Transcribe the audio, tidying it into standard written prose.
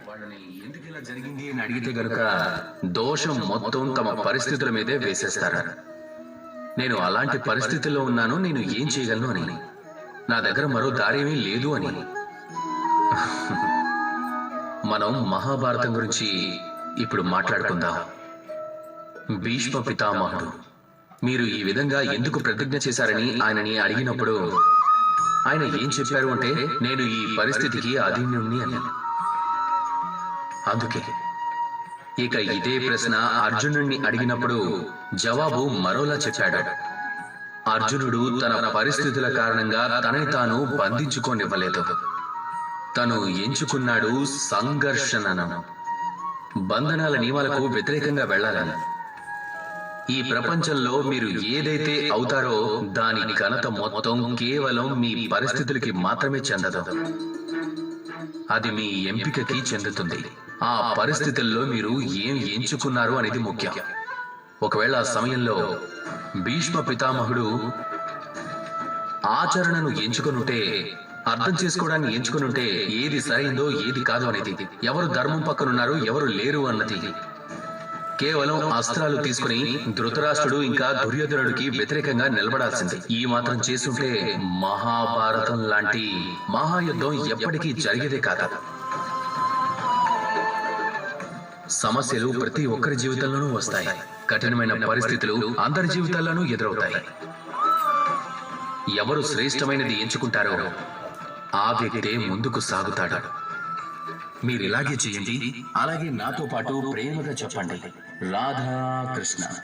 వాళ్ళని ఎందుకు ఇలా జరిగింది అని అడిగితే గనుక దోషం మొత్తం తమ పరిస్థితుల మీదే వేసేస్తారు. నేను అలాంటి పరిస్థితుల్లో ఉన్నాను, నేను ఏం చేయగలను అని, నా దగ్గర మరో దారేమీ లేదు అని. మనం మహాభారతం గురించి ఇప్పుడు మాట్లాడుకుందాం. భీష్మ పితామహుడు మీరు ఈ విధంగా ఎందుకు ప్రతిజ్ఞ చేశారని ఆయనని అడిగినప్పుడు ఆయన ఏం చెప్పారు అంటే, నేను ఈ పరిస్థితికి అధీనుణ్ణి అని. అందుకే ఇక ఇదే ప్రశ్న అర్జునుడిని అడిగినప్పుడు జవాబు మరోలా చెప్పాడు. అర్జునుడు తన పరిస్థితుల కారణంగా తనని తాను బంధించుకోనివ్వలేదు. తను ఎంచుకున్నాడు సంఘర్షణను, బంధనాల నియమాలకు వ్యతిరేకంగా వెళ్ళాలని. ఈ ప్రపంచంలో మీరు ఏదైతే అవుతారో దాని ఘనత మొత్తం కేవలం మీ పరిస్థితులకి మాత్రమే చెందదు, అది మీ ఎంపికకి చెందుతుంది. ఆ పరిస్థితుల్లో మీరు ఏం ఎంచుకున్నారు అనేది ముఖ్యం. ఒకవేళ ఆ సమయంలో భీష్మ పితామహుడు ఆచరణను ఎంచుకునుంటే, అర్థం చేసుకోవడాన్ని ఎంచుకునుంటే, ఏది సరైందో ఏది కాదు అనేది, ఎవరు ధర్మం పక్కనున్నారు ఎవరు లేరు అన్నది, కేవలం అస్త్రాలు తీసుకుని ధృతరాష్ట్రుడు ఇంకా దుర్యోధనుడికి వ్యతిరేకంగా నిలబడాల్సింది. ఈ మాత్రం చేసుంటే మహాభారతం లాంటి మహాయుద్ధం ఎప్పటికీ జరిగేదే కాదు. సమస్యలు ప్రతి ఒక్కరి జీవితంలోనూ వస్తాయి. కఠినమైన పరిస్థితులు అందరి జీవితాల్లోనూ ఎదురవుతాయి. ఎవరు శ్రేష్టమైనది ఎంచుకుంటారో ఆ వ్యక్తే ముందుకు సాగుతాడు. మీరు ఇలాగే చేయండి, అలాగే నాతో పాటు ప్రేమగా చెప్పండి, రాధా కృష్ణ.